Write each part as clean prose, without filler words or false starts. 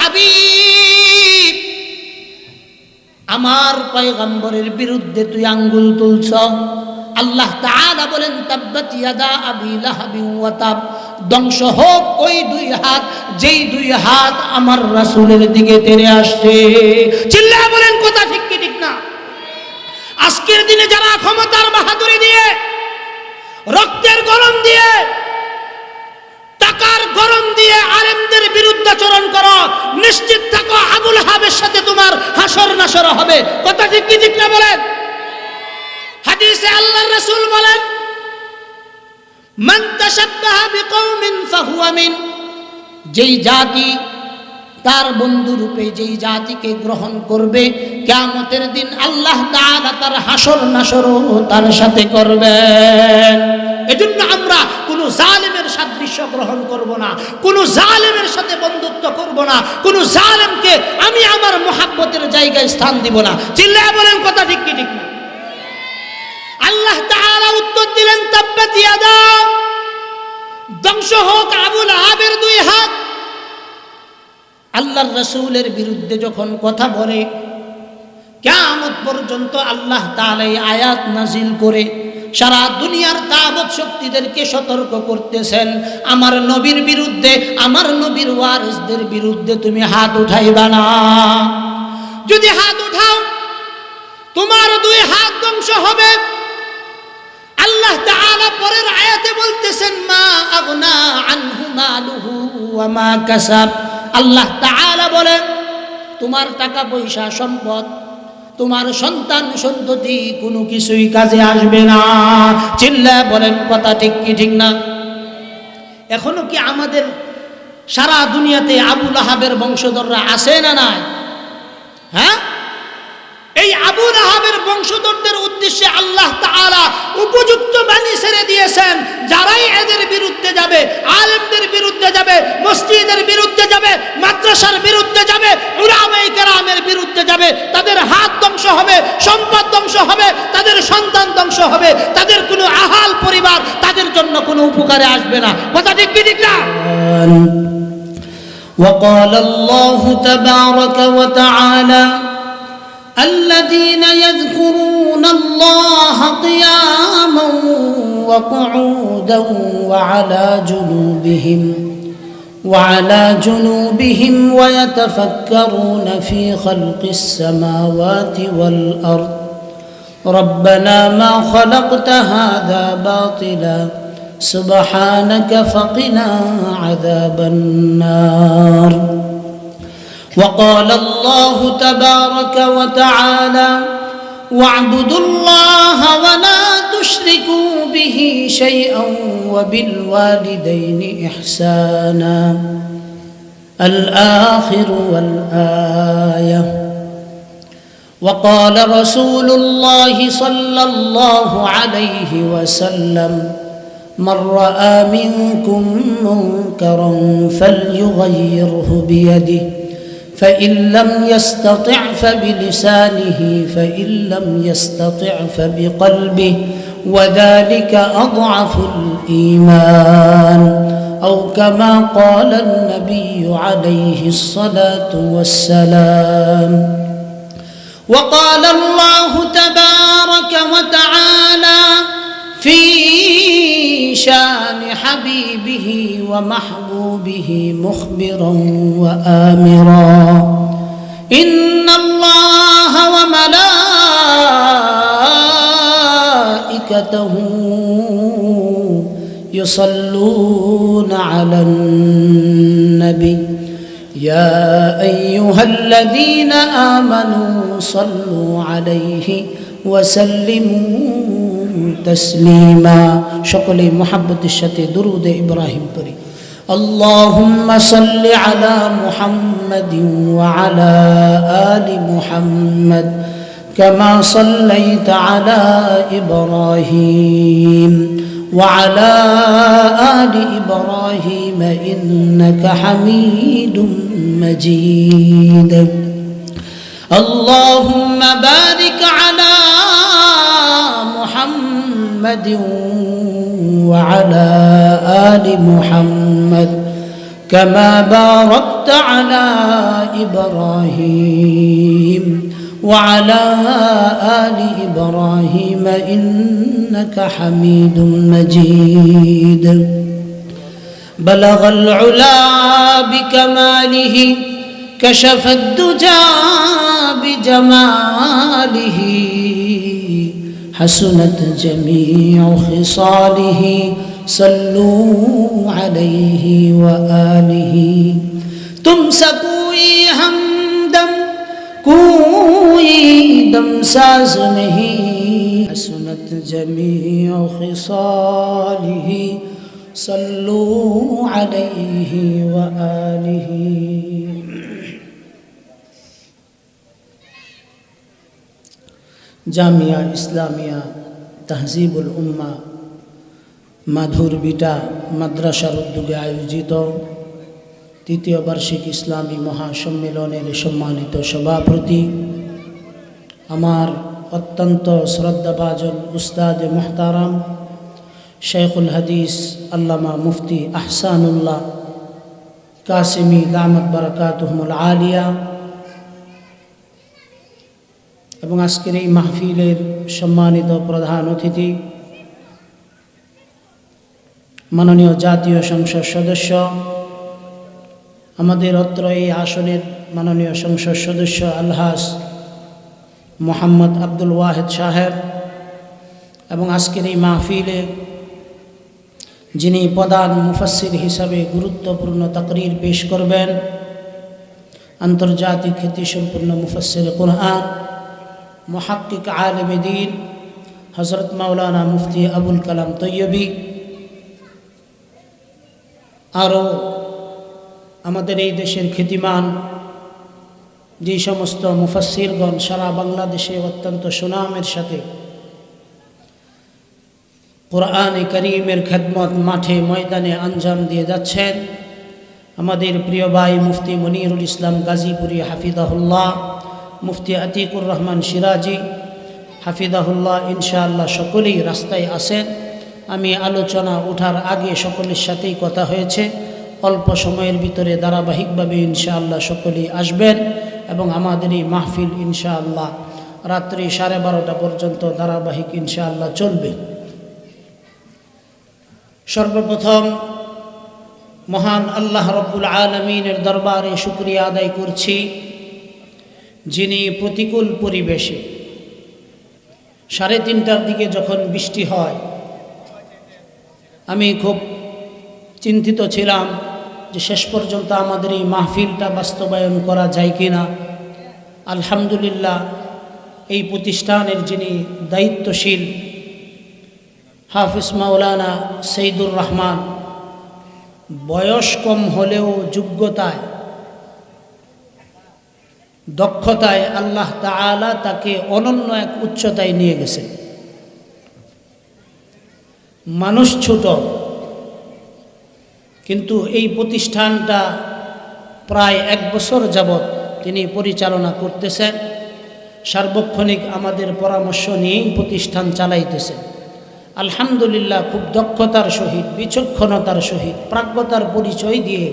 হাবিব, আমার পয়গম্বরের বিরুদ্ধে তুই আঙ্গুল তুলছ। আল্লাহ তাআলা বলেন তাব্বাত ইয়াদা আবি লাহাবিন ওয়া তাব, ধ্বংস হোক ওই দুই হাত যেই দুই হাত আমার রাসূলের দিকে তেড়ে আসছে। চিল্লায়া বলেন কথা ঠিক কি ঠিক না? আজকের দিনে যারা ক্ষমতার বাহাদুরি দিয়ে, রক্তের গরম দিয়ে, টাকার গরম দিয়ে আলেমদের বিরুদ্ধাচরণ করো, নিশ্চিত থাকো আবুল আহাবের সাথে তোমার হাসর নাসর হবে। কথা ঠিক কি ঠিক না বলেন? হাদিসে আল্লাহর রাসূল বলেন মান তাশাব্বাহা বিকওমিন ফাহুয়া মিন, যেই জাতি তার বন্ধু রূপে যেই জাতিকে গ্রহণ করবে, কিয়ামতের দিন আল্লাহ তাআলা তার হাসর নাসরও তার সাথে করবেন। এজন্য আমরা কোনো জালেমের সাদৃশ্য গ্রহণ করব না, কোনো জালেমের সাথে বন্ধুত্ব করব না, কোনো জালেমকে আমি আমার মুহাব্বতের জায়গায় স্থান দিব না। চিল্লায়া বলেন কথা ঠিক কি ঠিক না? আল্লাহ তাআলা উত্তর দিলেন তাব্বাত ইয়াদা, ধ্বংস হোক আবুল আহাবের দুই হাত। আল্লাহর রাসূলের বিরুদ্ধে যখন কথা বলে, কিয়ামত পর্যন্ত আল্লাহ তাআলা এই আয়াত নাজিল করে সারা দুনিয়ার তাগুত শক্তিদেরকে সতর্ক করতেছেন, আমার নবীর বিরুদ্ধে, আমার নবীর ওয়ারিসদের বিরুদ্ধে তুমি হাত উঠাইবা না। যদি হাত উঠাও তোমার দুই হাত ধ্বংস হবে। আল্লাহ তাআলা পরের আয়াতে বলতেছেন মা আগনা আনহু মালুহু ওয়া মা কাসাব। আল্লাহ তাআলা বলেন তোমার টাকা পয়সা সম্পদ, তোমার সন্তান সন্ততি কোনো কিছুই কাজে আসবে না। চিল্লায়া বলেন কথা ঠিক কি ঠিক না? এখনো কি আমাদের সারা দুনিয়াতে আবুল আহাবের বংশধররা আছে না নাই? হ্যাঁ, এই আবুল আহাবের বংশধরদের উদ্দেশ্যে আল্লাহ তাআলা উপযুক্ত বাণী ছেড়ে দিয়েছেন। যারাই এদের বিরুদ্ধে যাবে, আলেমদের বিরুদ্ধে যাবে, মসজিদের বিরুদ্ধে যাবে, মাদ্রাসার বিরুদ্ধে যাবে, উলামায়ে কেরামের বিরুদ্ধে যাবে, তাদের হাত ধ্বংস হবে, সম্পদ ধ্বংস হবে, তাদের সন্তান ধ্বংস হবে, তাদের কোনো আহাল পরিবার তাদের জন্য কোনো উপকারে আসবে না। কথা ঠিক কি ঠিক না? وقال الله تبارك وتعالى الذين يذكرون الله قياما وقعودا وعلى جنوبهم ويتفكرون في خلق السماوات والأرض ربنا ما خلقت هذا باطلا سبحانك فقنا عذاب النار. وقال الله تبارك وتعالى واعبدوا الله ولا تشركوا به شيئا وبالوالدين إحسانا الآخر والآية. وقال رسول الله صلى الله عليه وسلم من رأى منكم منكرا فليغيره بيده فإن لم يستطع فبلسانه فإن لم يستطع فبقلبه وذلك أضعف الإيمان أو كما قال النبي عليه الصلاة والسلام. وقال الله تبارك وتعالى في شان حبيبه ومحبوبه مخبرا وآمرا إن الله وملائكته يصلون على النبي يا أيها الذين آمنوا صلوا عليه وسلموا تسليما. সকলে মুহাব্বতের সাথে দুরূদ ইব্রাহিম পড়ি। اللهم صل على محمد وعلى آل محمد كما صليت على إبراهيم وعلى آل إبراهيم إنك حميد مجيد. اللهم بارك على محمد وعلى آل محمد كما باركت على إبراهيم وعلى آل إبراهيم إنك حميد مجيد بلغ العلا بكماله كشف الدجى بجماله حسنت جميع خصاله صلوا عليه وآله तुमसे कोई हमदम कोई दमसाज नहीं हसनत जमीअ खिसालिही सल्लू अलैहि व आलिही। জামিয়া ইসলামিয়া তাহজিবুল উম্মাহ মাধুর বিটা মাদ্রাসার উদ্যোগে আয়োজিত তৃতীয় বার্ষিক ইসলামী মহাসম্মেলনের সম্মানিত সভাপতি আমার অত্যন্ত শ্রদ্ধাভাজন উস্তাদ মুহতারাম শেখুল হাদিস আল্লামা মুফতি আহসানুল্লাহ কাসিমি দামাত বারাকাতুহুমুল আলিয়া এবং আজকের এই মাহফিলের সম্মানিত প্রধান অতিথি মাননীয় জাতীয় সংসদ সদস্য আমাদের অত্র এই আসনের মাননীয় সংসদ সদস্য আলহাজ মোহাম্মদ আব্দুল ওয়াহেদ সাহেব এবং আজকের এই মাহফিলে যিনি প্রধান মুফাসসির হিসাবে গুরুত্বপূর্ণ তাকরীর পেশ করবেন আন্তর্জাতিক খ্যাতিসম্পন্ন মুফাসসির কুরআন মুহাক্কিক আলেম দ্বীন হযরত মাওলানা মুফতি আবুল কালাম তৈয়বী আরও আমাদের এই দেশের খ্যাতিমান যে সমস্ত মুফাসসিরগণ সারা বাংলাদেশে অত্যন্ত সুনামের সাথে কোরআনে কারীমের খেদমত মাঠে ময়দানে আঞ্জাম দিয়ে যাচ্ছেন আমাদের প্রিয় ভাই মুফতি মনিরুল ইসলাম গাজীপুরি হাফিজাহুল্লাহ মুফতি আতিকুর রহমান সিরাজি হাফিজাহুল্লাহ ইনশাআল্লাহ সকলেই রাস্তায় আছেন। আমি আলোচনা ওঠার আগে সকলের সাথেই কথা হয়েছে অল্প সময়ের ভিতরে ধারাবাহিকভাবে ইনশাআল্লাহ সকলেই আসবেন এবং আমাদের এই মাহফিল ইনশাআল্লাহ রাত্রি 12:30 পর্যন্ত ধারাবাহিক ইনশাআল্লাহ চলবে। সর্বপ্রথম মহান আল্লাহ রব্বুল আলামিনের দরবারে শুকরিয়া আদায় করছি যিনি প্রতিকূল পরিবেশে 3:30টার দিকে যখন বৃষ্টি হয় আমি খুব চিন্তিত ছিলাম যে শেষ পর্যন্ত আমাদের এই মাহফিলটা বাস্তবায়ন করা যায় কি না। আলহামদুলিল্লাহ এই প্রতিষ্ঠানের যিনি দায়িত্বশীল হাফিজ মাওলানা সৈয়দুর রহমান বয়স কম হলেও যোগ্যতায় দক্ষতায় আল্লাহ তাআলা তাকে অনন্য এক উচ্চতায় নিয়ে গেছে। মানুষ ছোট কিন্তু এই প্রতিষ্ঠানটা প্রায় 1 বছর যাবৎ তিনি পরিচালনা করতেছেন সার্বক্ষণিক আমাদের পরামর্শ নিয়েই প্রতিষ্ঠান চালাইতেছেন। আলহামদুলিল্লাহ খুব দক্ষতার সহিত বিচক্ষণতার সহিত প্রাজ্ঞতার পরিচয় দিয়ে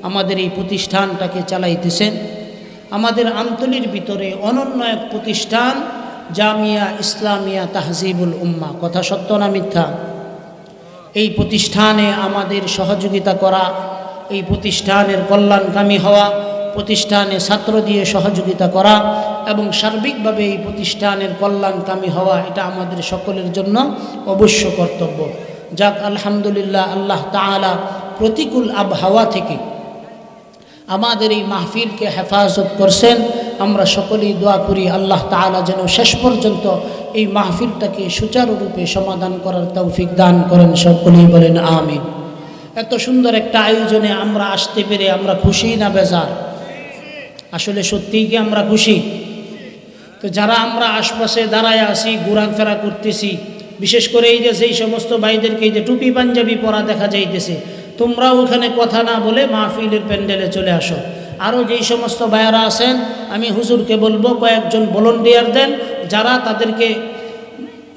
আমাদের এই প্রতিষ্ঠানটাকে চালাইতেছেন। আমাদের আমতলির ভিতরে অনন্য এক প্রতিষ্ঠান জামিয়া ইসলামিয়া তাহজিবুল উম্মাহ, কথা সত্য না মিথ্যা? এই প্রতিষ্ঠানে আমাদের সহযোগিতা করা, এই প্রতিষ্ঠানের কল্যাণকামী হওয়া, প্রতিষ্ঠানে ছাত্র দিয়ে সহযোগিতা করা এবং সার্বিকভাবে এই প্রতিষ্ঠানের কল্যাণকামী হওয়া এটা আমাদের সকলের জন্য অবশ্য কর্তব্য। যাক আলহামদুলিল্লাহ আল্লাহ তাআলা প্রতিকূল আবহাওয়া থেকে আমাদের এই মাহফিলকে হেফাজত করছেন। আমরা সকলেই দোয়া করি আল্লাহ তাআলা যেন শেষ পর্যন্ত এই মাহফিলটাকে সুচারুরূপে সমাধান করার তৌফিক দান করেন, সকলেই বলেন আমিন। এত সুন্দর একটা আয়োজনে আমরা আসতে পেরে আমরা খুশি না বেজার? আসলে সত্যিই কি আমরা খুশি? তো যারা আমরা আশপাশে দাঁড়ায় আসি ঘোরাফেরা করতেছি, বিশেষ করে এই যে যেই সমস্ত ভাইদেরকে এই যে টুপি পাঞ্জাবি পরা দেখা যাইতেছে, তোমরাও ওখানে কথা না বলে মাহফিলের প্যান্ডেলে চলে আসো। আরও যেই সমস্ত ভাইয়ারা আছেন আমি হুজুরকে বলবো কয়েকজন ভলান্টিয়ার দেন যারা তাদেরকে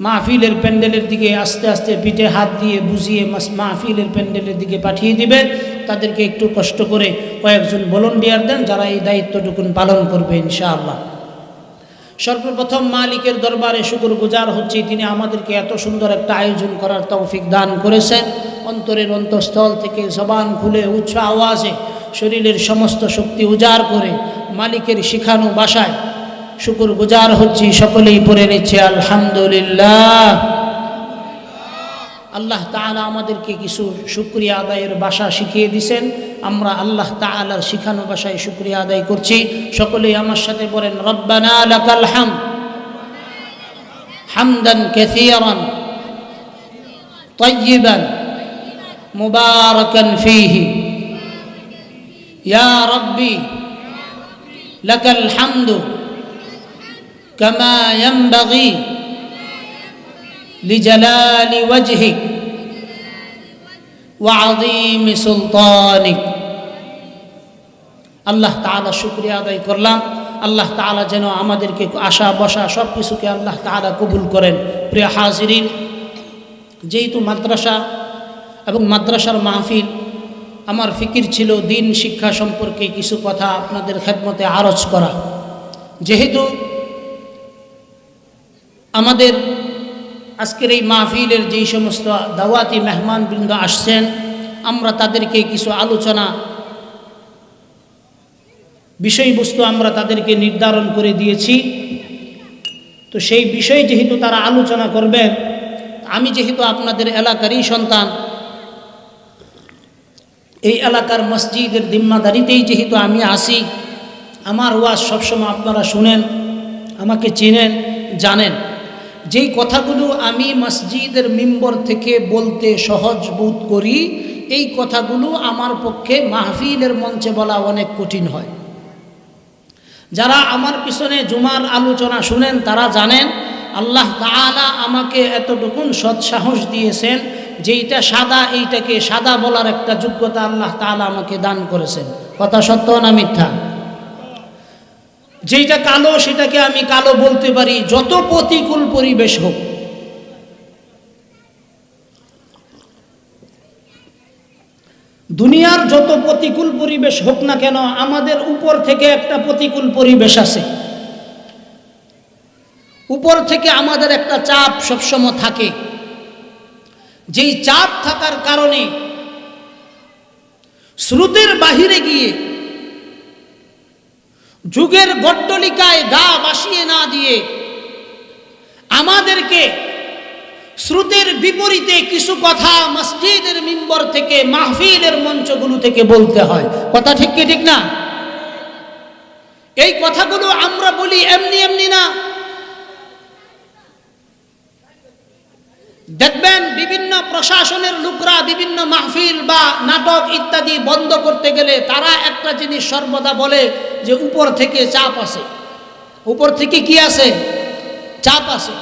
মাহফিলের প্যান্ডেলের দিকে আস্তে আস্তে পিঠে হাত দিয়ে বুঝিয়ে মাহফিলের প্যান্ডেলের দিকে পাঠিয়ে দিবেন। তাদেরকে একটু কষ্ট করে কয়েকজন ভলান্টিয়ার দেন যারা এই দায়িত্বটুকুন পালন করবে ইনশাআল্লাহ। সর্বপ্রথম মালিকের দরবারে শুকরগুজার হচ্ছি, তিনি আমাদেরকে এত সুন্দর একটা আয়োজন করার তৌফিক দান করেছেন। অন্তরের অন্তঃস্থল থেকে জবান খুলে উচ্চ আওয়াজে শরীরের সমস্ত শক্তি উজাড় করে মালিকের শিখানো ভাষায় শুকরগুজার হচ্ছি। সকলেই পড়ে নিচ্ছে আলহামদুলিল্লাহ। আল্লাহ তাআলা আমাদেরকে কিছু শুকরিয়া আদায়ের ভাষা শিখিয়ে দিয়েছেন, আমরা আল্লাহ তাআলার শিখানো ভাষায় শুকরিয়া আদায় করছি। সকলেই আমার সাথে বলেন রব্বানা লাকাল হামদ হামদান কাসীরান তাইয়িবান মুবারাকান ফীহি ইয়া রাব্বি লাকাল হামদু কামা ইয়ানবাগি লিজালালি ওয়াজহিক ওয়া আযীমি সুলতানিক। আল্লাহ তাআলা শুকরিয়া আদায় করলাম। আল্লাহ তাআলা যেন আমাদেরকে আশা বসা সব কিছুকে আল্লাহ তাআলা কবুল করেন। প্রিয় হাজিরিন, যেহেতু মাদ্রাসা এবং মাদ্রাসার মাহফিল, আমার ফিকির ছিল দিন শিক্ষা সম্পর্কে কিছু কথা আপনাদের খেদমতে আরজ করা। যেহেতু আমাদের আজকের এই মাহফিলের যেই সমস্ত দাওয়াতি মেহমানবৃন্দ আসছেন, আমরা তাদেরকে কিছু আলোচনা বিষয়বস্তু আমরা তাদেরকে নির্ধারণ করে দিয়েছি। তো সেই বিষয় যেহেতু তারা আলোচনা করবেন, আমি যেহেতু আপনাদের এলাকারই সন্তান, এই এলাকার মসজিদের জিম্মাদারিতেই যেহেতু আমি আসি, আমার ওয়াজ সবসময় আপনারা শুনেন, আমাকে চেনেন, জানেন। যেই কথাগুলো আমি মসজিদের মিম্বর থেকে বলতে সহজ বোধ করি, এই কথাগুলো আমার পক্ষে মাহফিলের মঞ্চে বলা অনেক কঠিন হয়। যারা আমার পিছনে জুমার আলোচনা শুনেন তারা জানেন আল্লাহ তাআলা আমাকে এতটুকুন সৎসাহস দিয়েছেন, যেইটা সাদা এইটাকে সাদা বলার একটা যোগ্যতা আল্লাহ তাআলা আমাকে দান করেছেন। কথা সত্য না মিথ্যা? যেইটা কালো সেটাকে আমি কালো বলতে পারি, যত প্রতিকূল পরিবেশ হোক। দুনিয়ার যত প্রতিকূল পরিবেশ হোক না কেন, আমাদের উপর থেকে একটা প্রতিকূল পরিবেশ আছে। উপর থেকে আমাদের একটা চাপ সবসময় থাকে। যেই চাপ থাকার কারণে স্রোতের বাহিরে গিয়ে যুগের গড্ডলিকায় গা ভাসিয়ে না দিয়ে আমাদেরকে স্রোতের বিপরীতে কিছু কথা মসজিদের মিম্বর থেকে মাহফিলের মঞ্চগুলো থেকে বলতে হয়। কথা ঠিক কি ঠিক না? এই কথাগুলো আমরা বলি এমনি এমনি না। দেখবেন বিভিন্ন প্রশাসনের লোকরা বিভিন্ন মাহফিল বা নাটক ইত্যাদি বন্ধ করতে গেলে তারা একটা জিনিস সর্বদা বলে যে উপর থেকে চাপ আছে। উপর থেকে কি আছে? চাপ আছে।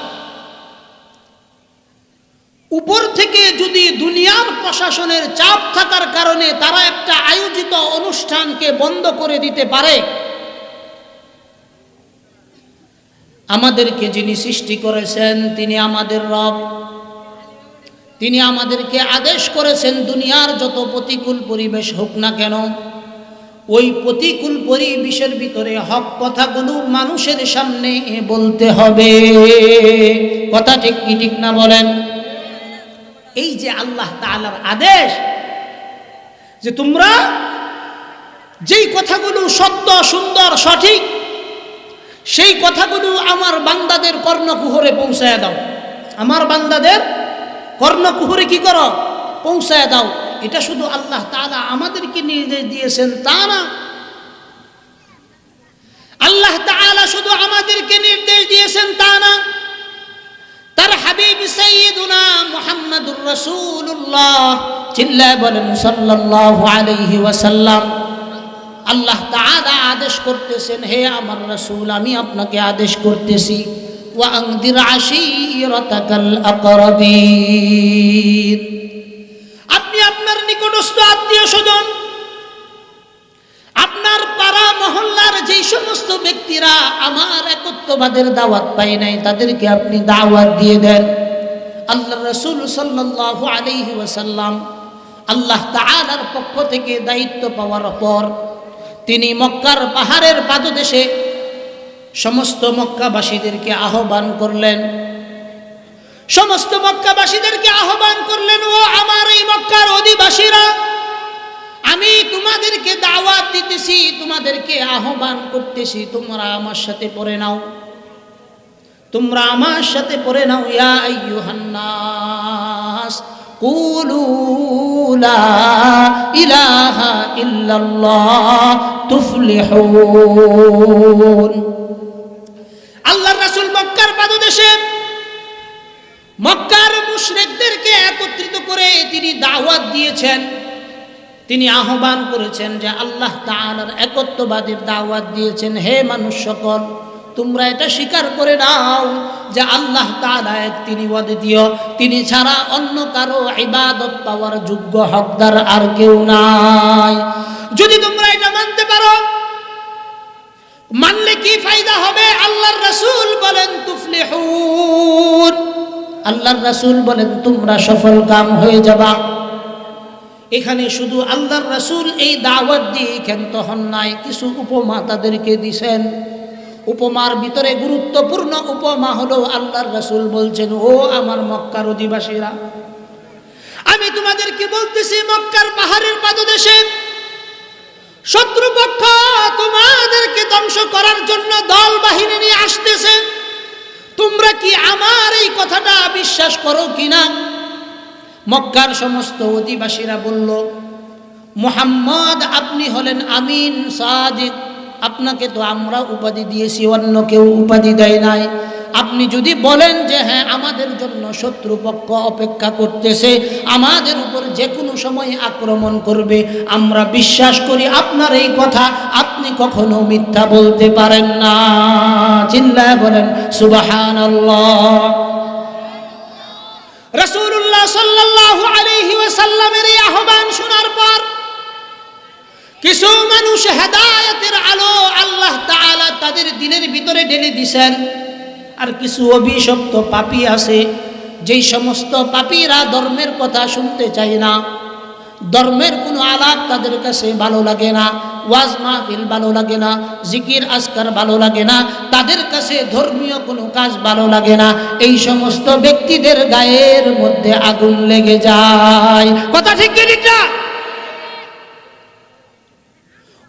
উপর থেকে যদি দুনিয়ার প্রশাসনের চাপ থাকার কারণে তারা একটা আয়োজিত অনুষ্ঠানকে বন্ধ করে দিতে পারে, আমাদেরকে যিনি সৃষ্টি করেছেন তিনি আমাদের রব। তিনি আমাদেরকে আদেশ করেছেন দুনিয়ার যত প্রতিকূল পরিবেশ হোক না কেন, ওই প্রতিকূল পরিবেশের ভিতরে হক কথাগুলো মানুষের সামনে বলতে হবে। কথা ঠিক কি ঠিক না বলেন? এই যে আল্লাহ তাআলার আদেশ যে তোমরা যেই কথাগুলো সত্য, সুন্দর, সঠিক, সেই কথাগুলো আমার বান্দাদের কর্ণকুহরে পৌঁছায় দাও। আমার বান্দাদের কর্ণকুহরে কি করো? পৌঁছায় দাও। এটা শুধু আল্লাহ তাআলা আমাদেরকে নির্দেশ দিয়েছেন তা না। আল্লাহ তাআলা শুধু আমাদেরকে নির্দেশ দিয়েছেন তা না, তার হাবিব সাইয়্যিদুনা মুহাম্মাদুর রাসূলুল্লাহ চিল্লায় বলেন সাল্লাল্লাহু আলাইহি ওয়াসাল্লাম, আল্লাহ তাআলা আদেশ করতেছেন, হে আমার রাসূল আমি আপনাকে আদেশ করতেছি, ওয়া আনদির আশীরাতাকাল আকরাবিন, আপনি আপনার নিকটস্থ আত্মীয় স্বজন, আপনার পাড়া মহল্লার যেই সমস্ত ব্যক্তিরা আমার একত্ববাদের দাওয়াত পায় নাই তাদেরকে আপনি দাওয়াত দিয়ে দেন। আল্লাহ রাসূল সাল্লাল্লাহু আলাইহি ওয়াসাল্লাম আল্লাহ তাআলার পক্ষ থেকে দায়িত্ব পাওয়ার পর তিনি মক্কার পাহাড়ের পাদদেশে সমস্ত মক্কাবাসীদেরকে আহ্বান করলেন। সমস্ত মক্কাবাসীদেরকে আহ্বান করলেন, ও আমার এই মক্কার অধিবাসীরা, আমি তোমাদেরকে দাওয়াত দিতেছি, তোমাদেরকে আহ্বান করতেছি, তোমরা আমার সাথে পড়ে নাও, তোমরা আমার সাথে পড়ে নাও। ইয়া আইয়ুহান নাস কুলু লা ইলাহা ইল্লাল্লাহ তুফলিহুন। আল্লাহর রাসূল মক্কার পাদদেশে মক্কার মুশরিকদেরকে একত্রিত করে তিনি দাওয়াত দিয়েছেন। তিনি আহ্বান করেছেন যে আল্লাহ তাআলার একত্ববাদের দাওয়াত দিয়েছেন। হে মানুষ সকল, তোমরা এটা স্বীকার করে নাও যে আল্লাহ তাআলা এক, তিনি অদ্বিতীয়, তিনি ছাড়া অন্য কারো ইবাদত পাওয়ার যোগ্য হকদার আর কেউ নাই। যদি তোমরা এটা মানতে পারো, মানলে কি ফায়দা হবে? আল্লাহর রাসূল বলেন তুফলিহুন, আল্লাহর রাসূল বলেন তোমরা সফল কাম হয়ে যাবা। এখানে শুধু আল্লাহর রাসূল এই দাওয়াত দিয়ে ক্ষান্ত হন নাই, কিছু উপমা তাদেরকে দিছেন। উপমার ভিতরে গুরুত্বপূর্ণ উপমা হলো আল্লাহর রাসূল বলছেন, ও আমার মক্কার অধিবাসীরা, আমি তোমাদেরকে বলতেছি মক্কার পাহাড়ের পাদদেশে শত্রুপক্ষ তোমাদেরকে ধ্বংস করার জন্য দল বাহিনী নিয়ে আসতেছে। তোমরা কি আমার এই কথাটা বিশ্বাস করো কিনা? মক্কার সমস্ত অধিবাসীরা বলল, মুহাম্মদ আপনি হলেন আমিন সাদিক, আপনাকে তো আমরা উপাধি দিয়েছি, অন্য কেউ উপাধি দেয় নাই। আপনি যদি বলেন যে হ্যাঁ আমাদের জন্য শত্রুপক্ষ অপেক্ষা করতেছে, আমাদের উপর যে কোনো সময় আক্রমণ করবে, আমরা বিশ্বাস করি আপনার এই কথা, আপনি কখনো মিথ্যা বলতে পারেন না। চিল্লায় বলেন সুবহানাল্লাহ। রাসূলুল্লাহ সাল্লাল্লাহু আলাইহি ওয়াসাল্লামের এই আহ্বান শোনার পর কিছু মানুষ হেদায়েতের আলো আল্লাহ তাআলা তাদের দিলের ভিতরে ঢেলে দিয়েছেন। আর কিছু অভিশপ্ত পাপী আছে, যেই সমস্ত পাপীরা ধর্মের কথা শুনতে চায় না, ধর্মের কোনো আলাপ তাদের কাছে ভালো লাগে না, ওয়াজ মাহফিল ভালো লাগে না, জিকির আজকার ভালো লাগে না, তাদের কাছে ধর্মীয় কোনো কাজ ভালো লাগে না। এই সমস্ত ব্যক্তিদের গায়ের মধ্যে আগুন লেগে যায়। কথা ঠিক কি ঠিক না?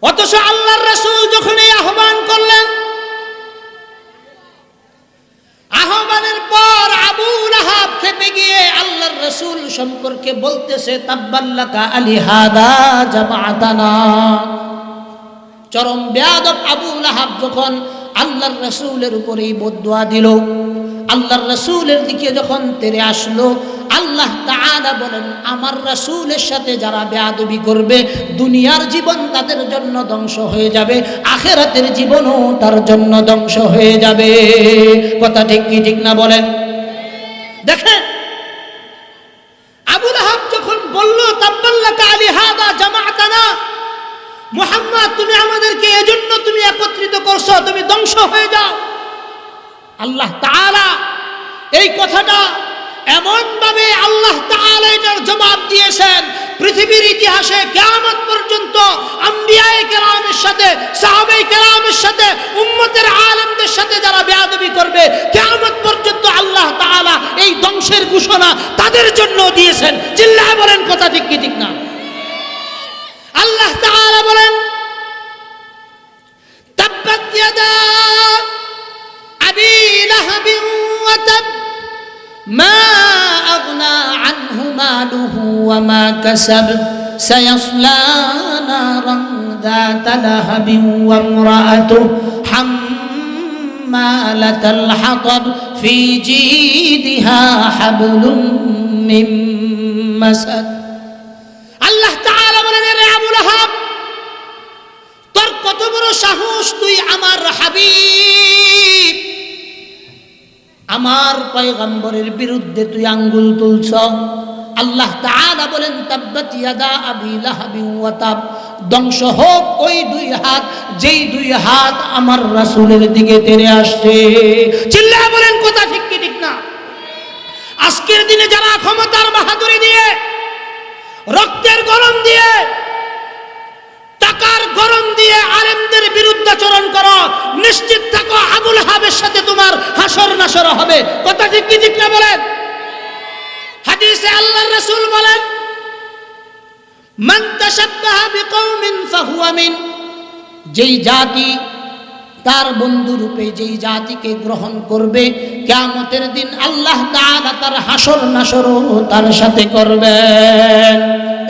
অথচ আল্লাহর রাসূল যখন এই আহ্বান করলেন, আহ্বানের পর আবু লাহাব খেপে গিয়ে আল্লাহর রাসূল সম্পর্কে বলতেছে, তাব্বাল্লাকা আলিহাদা জামাআতানা। চরম বেয়াদব আবু লাহাব যখন আল্লাহর রাসূলের উপরে বদদুয়া দিল, আল্লাহর রাসূলের দিকে যখন তেরে আসলো, আল্লাহ তাআলা বলেন আমার রাসূলের সাথে যারা বেয়াদবি করবে, দুনিয়ার জীবন তাদের জন্য ধ্বংস হয়ে যাবে, আখিরাতের জীবনও তার জন্য ধ্বংস হয়ে যাবে। কথা ঠিক কি ঠিক না বলেন? দেখেন আবু লাহাব যখন বলল তাব্বাল্লাকা আলিহাদা জামাআতানা, মুহাম্মদ তুমি আমাদেরকে এজন্য তুমি একত্রিত করছো, তুমি ধ্বংস হয়ে যাও। আল্লাহ তাআলা এই কথাটা এমন ভাবে আল্লাহ তাআলা এটার জবাব দিয়েছেন, পৃথিবীর ইতিহাসে কিয়ামত পর্যন্ত আম্বিয়ায়ে কেরামের সাথে, সাহাবায়ে কেরামের সাথে, উম্মতের আলেমদের সাথে যারা বেয়াদবি করবে, কিয়ামত পর্যন্ত আল্লাহ তাআলা এই ধ্বংসের ঘোষণা তাদের জন্য দিয়েছেন। চিল্লায় বলেন কথা ঠিক কি ঠিক না? আল্লাহ তাআলা বলেন, তাব্বাত ইয়াদা আবি লাহাবিন ওয়া তাব মা আগনা আনহু মালুহু ওয়া মা কাসাব সায়াসলা নারান যাতা লাহাবিন ওয়া ইমরাআতুহু হাম্মালাতাল হাতাব ফি জিদিহা হাবলুম মিন মাসাদ। আল্লাহ তাআলা বলেন, রে আবু লাহাব, তোর কত বড় সাহস, তুই আমার হাবিব, আমার পয়গম্বরের বিরুদ্ধে তুই আঙ্গুল তুলছ। আল্লাহ তাআলা বলেন, তাব্বাত ইয়াদা আবি লাহাবিন ওয়া তাব, ধ্বংস হোক ওই দুই হাত যেই দুই হাত আমার রাসূলের দিকে তেড়ে আসছে। চিল্লায়া বলেন কথা ঠিক কি ঠিক না? আজকের দিনে যারা ক্ষমতার বাহাদুরি দিয়ে, রক্তের গরম দিয়ে, টাকার গরম দিয়ে আলেমদের বিরুদ্ধাচরণ করো, নিশ্চিত থাকো আবুল আহাবের সাথে তোমার হাসর নাসর হবে। কথা ঠিক কি ঠিক না বলেন? হাদিসে আল্লাহর রাসূল বলেন, মান তাশাব্বাহা বিকওমিন ফাহুয়া মিন, যেই জাতি তার বন্ধু রূপে যেই জাতিকে গ্রহণ করবে, কিয়ামতের দিন আল্লাহ তাআলা তার হাসর নাসরও তার সাথে করবেন।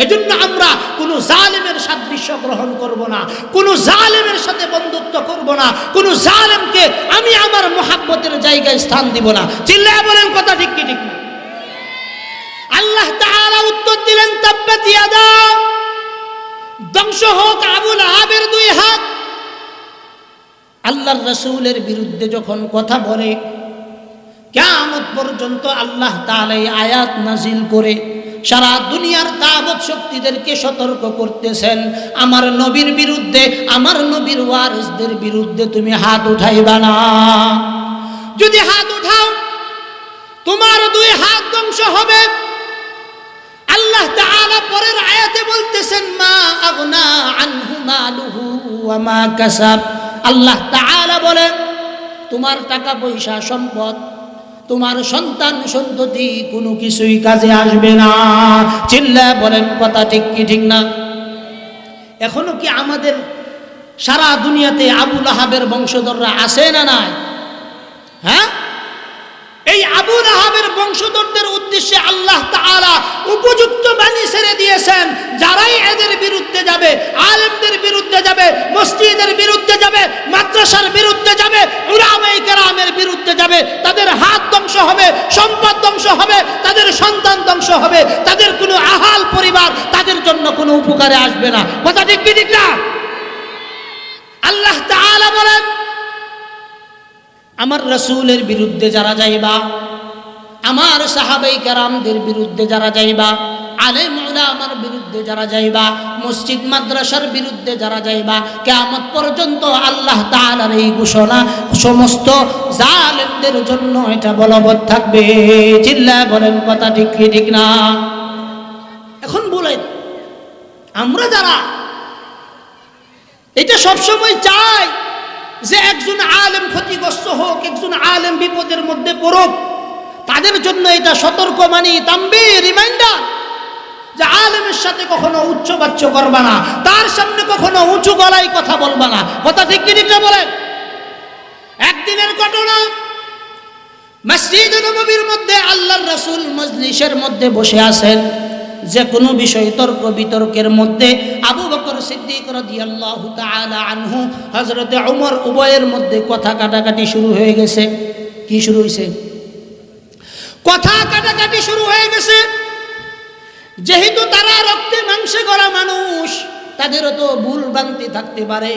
এজন্য আমরা কোনো জালেমের সাদৃশ্য গ্রহণ করব না, কোনো জালেমের সাথে বন্ধুত্ব করব না, কোনো জালেমকে আমি আমার মুহাব্বতের জায়গায় স্থান দিব না। চিল্লায়া বলেন কথা ঠিক কি ঠিক না? আল্লাহ তাআলা উত্তর দিলেন, তাব্বাত ইয়াদা, ধ্বংস হোক আবুল আহাবের দুই হাত। আল্লাহর রাসূলের বিরুদ্ধে যখন কথা বলে, কিয়ামত পর্যন্ত আল্লাহ তাআলা এই আয়াত নাজিল করে সারা দুনিয়ার তাগুত শক্তিদেরকে সতর্ক করতেছেন, আমার নবীর বিরুদ্ধে, আমার নবীর ওয়ারিসদের বিরুদ্ধে তুমি হাত উঠাইবা না। যদি হাত উঠাও তোমার দুই হাত ধ্বংস হবে। আল্লাহ তাআলা পরের আয়াতে বলতেছেন, মা আগনা আনহু মালুহু ওয়া মা কাসাব। আল্লাহ তাআলা বলেন, তোমার টাকা পয়সা সম্পদ, তোমার সন্তান সন্ততি কোনো কিছুই কাজে আসবে না। চিল্লায়া বলেন কথা ঠিক কি ঠিক না? এখনো কি আমাদের সারা দুনিয়াতে আবুল আহাবের বংশধররা আছে না নাই? হ্যাঁ, এই আবুল আহাবের বংশধরদের উদ্দেশ্যে আল্লাহ তাআলা উপযুক্ত বাণী ছেড়ে দিয়েছেন। যারাই এদের বিরুদ্ধে যাবে, আলেমদের বিরুদ্ধে যাবে, মসজিদের বিরুদ্ধে যাবে, মাদ্রাসার বিরুদ্ধে যাবে, উলামায়ে কেরামের বিরুদ্ধে যাবে, তাদের হাত ধ্বংস হবে, সম্পদ ধ্বংস হবে, তাদের সন্তান ধ্বংস হবে, তাদের কোনো আহাল পরিবার তাদের জন্য কোনো উপকারে আসবে না। কথা ঠিক কি ঠিক না? আল্লাহ তাআলা বলেন, আমার রাসূলের বিরুদ্ধে যারা যাইবা, আমার সাহাবায়ে কেরামদের বিরুদ্ধে যারা যাইবা, আলেম উলামার বিরুদ্ধে যারা যাইবা, মসজিদ মাদ্রাসার বিরুদ্ধে যারা যাইবা, কিয়ামত পর্যন্ত আল্লাহ তাআলার এই ঘোষণা সমস্ত জালেমদের জন্য এটা বলবৎ থাকবে। চিল্লায়া বলেন কথা ঠিক কি ঠিক না? এখন বলেন, আমরা যারা এটা সবসময় চাই যে একজন আলেম ক্ষতিগ্রস্ত হোক, একজন আলেম বিপদের মধ্যে পড়ুক, তাদের জন্য এটা সতর্কবাণী, তাম্বিহ, রিমাইন্ডার যে আলেমের সাথে কখনো উচ্চবাচ্য করবা না, তার সামনে কখনো উঁচু গলায় কথা বলবা না। কথা ঠিক কি ঠিক না বলেন? একদিনের ঘটনা, মসজিদে নববীর মধ্যে আল্লাহর রাসূল মজলিসের মধ্যে বসে আছেন। যে কোনো বিষয় তর্ক বিতর্কের মধ্যে আবু বকর সিদ্দিক রাদিয়াল্লাহু তাআলা আনহু, হযরতে ওমর, উভয়ের মধ্যে কথা কাটাকাটি শুরু হয়ে গেছে। কি শুরু হয়েছে? কথা কাটাকাটি শুরু হয়ে গেছে। যেহেতু তারা রক্তে মাংসে গড়া মানুষ, তাদেরও তো ভুল ভ্রান্তি থাকতে পারে,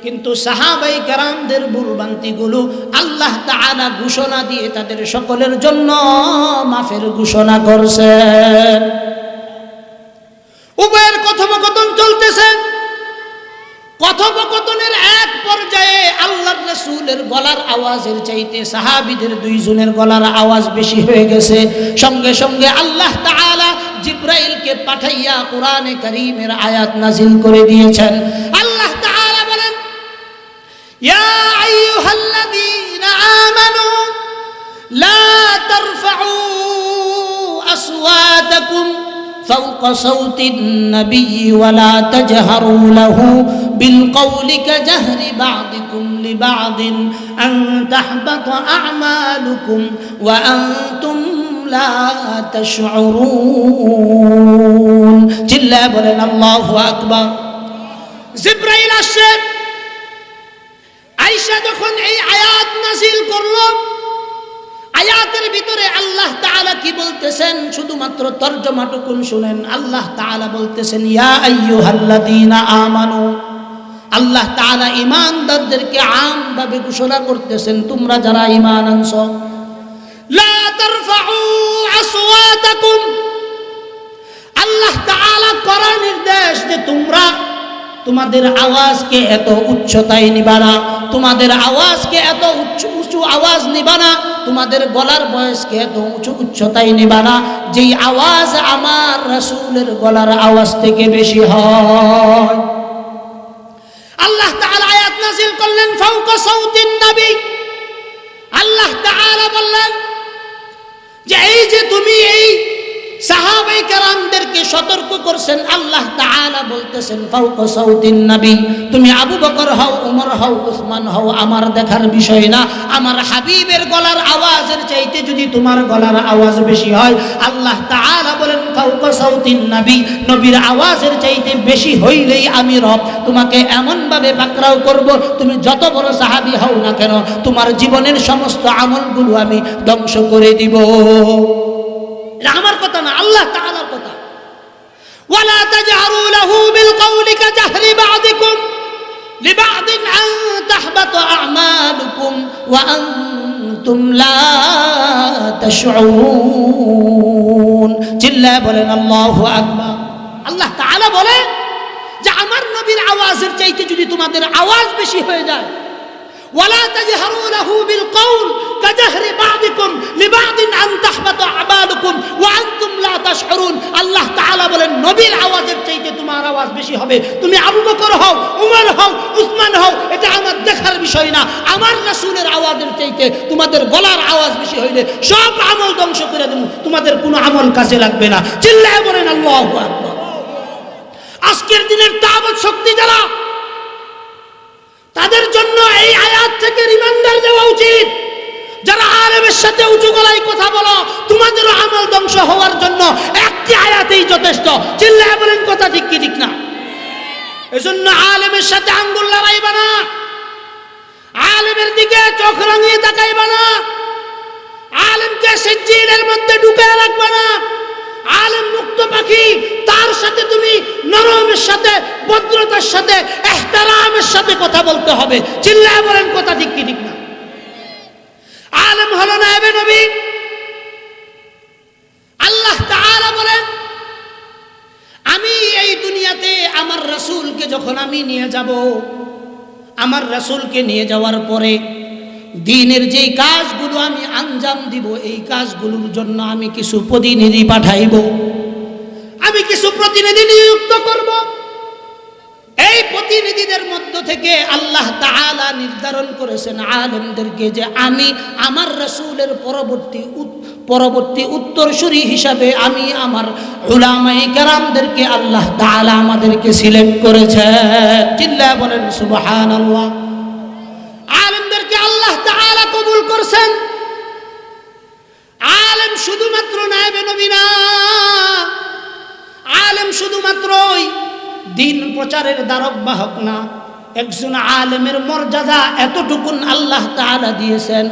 কিন্তু সাহাবায়ে কেরামদের ভুল ভ্রান্তিগুলো আল্লাহ তাআলা ঘোষণা দিয়ে তাদের সকলের জন্য মাফের ঘোষণা করছেন। উভয়ের কথোপকথন চলতেছে। কথোপকথনের এক পর্যায়ে আল্লাহর রাসূলের গলার আওয়াজের চাইতে সাহাবীদের দুইজনের গলার আওয়াজ বেশি হয়ে গেছে। সঙ্গে সঙ্গে আল্লাহ তাআলা জিবরাইলকে পাঠাইয়া কোরআনে কারীমের আয়াত নাজিল করে দিয়েছেন। আল্লাহ তাআলা বলেন, ইয়া আইয়ুহাল্লাযীনা আমানু লা তারফাউ আসওয়াতাকুম فوق صوت النبي ولا تجهروا له بالقول كجهر بعضكم لبعض أن تحبط أعمالكم وأنتم لا تشعرون। চিল্লায়া বলেন আল্লাহু আকবার। জিবরাইল আসছে, আয়েশা যখন এই আয়াত নাযিল করলো, আয়াতের ভিতরে আল্লাহ তাআলা কি বলতেছেন শুধুমাত্র তরজমাটুকুন শুনেন। আল্লাহ তাআলা বলতেছেন, ইয়া আইয়ুহাল্লাযীনা আমানু। আল্লাহ তাআলা ঈমানদারদেরকে আমভাবে ঘোষণা করতেছেন, তোমরা যারা ঈমান আনছো, লা তারফাউ আসওয়াতাকুম। আল্লাহ তাআলা করার নির্দেশ যে তোমরা তোমাদের আওয়াজকে এত উচ্চতায় নিবা না, তোমাদের আওয়াজকে এত উঁচু আওয়াজ নিবা না, তোমাদের গলার বয়সকে এত উচ্চতায় নিবা না যেই আওয়াজ আমার রাসূলের গলার আওয়াজ থেকে বেশি হয়। আল্লাহ তাআলা আয়াত নাযিল করলেন ফাওকা সাউতিন নবী। আল্লাহ তাআলা বললেন যে এই যে তুমি এই সাহাবায়ে কেরামদেরকে সতর্ক করছেন, আল্লাহ তাআলা বলতেছেন ফাওকা সাউতিন নবী, তুমি আবু বকর হও, ওমর হও, উসমান হও, আমার দেখার বিষয় না। আমার হাবিবের গলার আওয়াজের চাইতে যদি তোমার গলার আওয়াজ বেশি হয়, আল্লাহ তাআলা বলেন ফাওকা সাউতিন নবী, নবীর আওয়াজের চাইতে বেশি হইলেই আমি রব তোমাকে এমন ভাবে পাকড়াও করব, তুমি যত বড় সাহাবী হও না কেন তোমার জীবনের সমস্ত আমলগুলো আমি ধ্বংস করে দিব। এটা আমার কথা না, আল্লাহ তাআলার কথা। ওয়ালা তাজহারু লাহু বিল কওলি কাজহরি বা'দিকুম লিবা'দিন আন তাহবাতা আ'মালুকুম ওয়া আনতুম লা তাশউরুন। চিল্লায়ে বলেন আল্লাহু আকবার। আল্লাহ তাআলা বলে যে আমার নবীর আওয়াজের চাইতে যদি তোমাদের আওয়াজ বেশি হয়ে যায়, ওয়ালা তাজহারু লাহু বিল কওল কাজহরি বা'দিকুম লিবা'দিন আন তাহবাতা আ'মালুকুম ওয়া আনতুম লা তাশউরুন। আল্লাহ তাআলা বলেন নবীর আওয়াজের চাইতে তোমার আওয়াজ বেশি হবে, তুমি আবু বকর হও, ওমর হও, উসমান হও, এটা আমার দেখার বিষয় না। আমার রাসূলের আওয়াজের চাইতে তোমাদের গলার আওয়াজ বেশি হইলে সব আমল ধ্বংস করে দেব, তোমাদের কোনো আমল কাজে লাগবে না। চিল্লায়ে বলেন আল্লাহু আকবার। আজকের দিনের দাওয়াত শক্তি যারা, তাদের জন্য এই আয়াত থেকে রিমাইন্ডার দেওয়া উচিত, যারা আলেমের সাথে উঁচু গলায় কথা বলো, তোমাদেরও আমল ধ্বংস হওয়ার জন্য একটি আয়াতেই যথেষ্ট। চিল্লায়ে বলেন কথা ঠিক কি ঠিক না? এজন্য আলেমের সাথে আঙ্গুল লড়াইবা না, আলেমের দিকে চোখ রাঙিয়ে তাকাইবা না, আলেমকে সিজ্জিনের মধ্যে ঢুকে রাখবা না। আলেম মুক্ত পাখি, তার সাথে তুমি নরমের সাথে, ভদ্রতার সাথে, ইহতিরামের সাথে কথা বলতে হবে। চিল্লায়ে বলেন কথা ঠিক কি ঠিক না? আলেম হলো নায়েবে নবী। আল্লাহ তাআলা বলেন আমি এই দুনিয়াতে আমার রাসূলকে যখন আমি নিয়ে যাব, আমার রাসূলকে নিয়ে যাওয়ার পরে দ্বীনের যেই কাজগুলো আমি আঞ্জাম দিব, এই কাজগুলোর জন্য আমি কিছু প্রতিনিধি পাঠাইব, আমি কিছু প্রতিনিধি নিযুক্ত করব। এই প্রতিনিধিদের মধ্য থেকে আল্লাহ তাআলা নির্ধারণ করেছেন আলেমদেরকে যে আমি আমার রাসূলের পরবর্তী উত্তরসূরি হিসাবে আমি আমার উলামায়ে কেরামদেরকে আল্লাহ তাআলা আমাদেরকে সিলেক্ট করেছেন। চিল্লায়ে বলেন সুবহানাল্লাহ। আলেমদেরকে আল্লাহ তাআলা কবুল করছেন। আলেম শুধুমাত্র নায়েবে নবী না, আলেম শুধুমাত্রই দিন প্রচারের দ্বারক বাহক না। একজন আলেমের মর্যাদা এতটুকুন আল্লাহ তাআলা দিয়েছেন,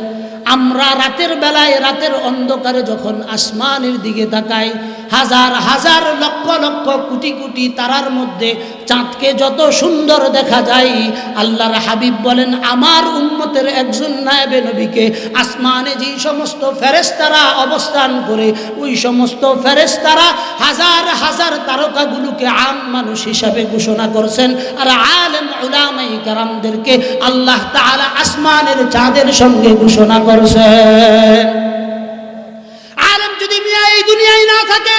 আমরা রাতের বেলায়, রাতের অন্ধকারে যখন আসমানের দিকে তাকাই, হাজার হাজার লক্ষ লক্ষ কোটি কোটি তারার মধ্যে চাঁদকে যত সুন্দর দেখা যায়, আল্লাহর হাবিব বলেন আমার উম্মতের একজন নায়েবে নবীকে আসমানে যেই সমস্ত ফেরেশতারা অবস্থান করে, ওই সমস্ত ফেরেশতারা হাজার হাজার তারকাগুলোকে আম মানুষ হিসাবে ঘোষণা করছেন। আর আলেম উলামায়ে কেরামদেরকে আল্লাহ তাআলা আসমানের চাঁদের সঙ্গে ঘোষণা করছেন। আলেম যদি এই দুনিয়ায় না থাকে,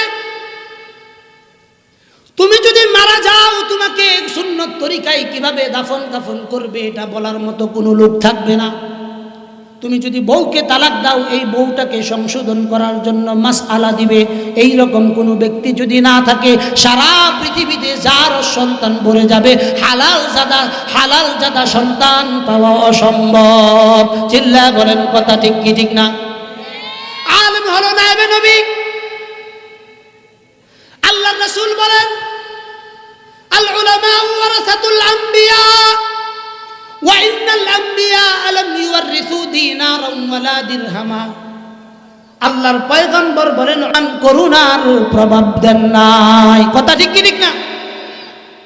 তুমি যদি মারা যাও, তোমাকে সুন্নত তরিকায় কিভাবে দাফন কাফন করবে এটা বলার মতো কোনো লোক থাকবে না। তুমি যদি বউকে তালাক দাও, এই বউটাকে সংশোধন করার জন্য মাসআলা দিবে এই রকম কোনো ব্যক্তি যদি না থাকে, সারা পৃথিবীতে যার সন্তান ভরে যাবে, হালাল জাদা সন্তান পাওয়া অসম্ভব। চিল্লায়ে বলেন কথা ঠিক কি ঠিক না? আলেম হলো নায়েবে নবী। আল্লাহর রাসূল বলেন আল উলামা ওয়ারাসাতুল আম্বিয়া ওয়া ইন্নাল আম্বিয়া লাম ইউরিসু দিনারান ওয়ালা দিরহামা। আল্লাহর পয়গম্বর বলেন করুণার প্রভাব দেন নাই। কথা ঠিক কি ঠিক না?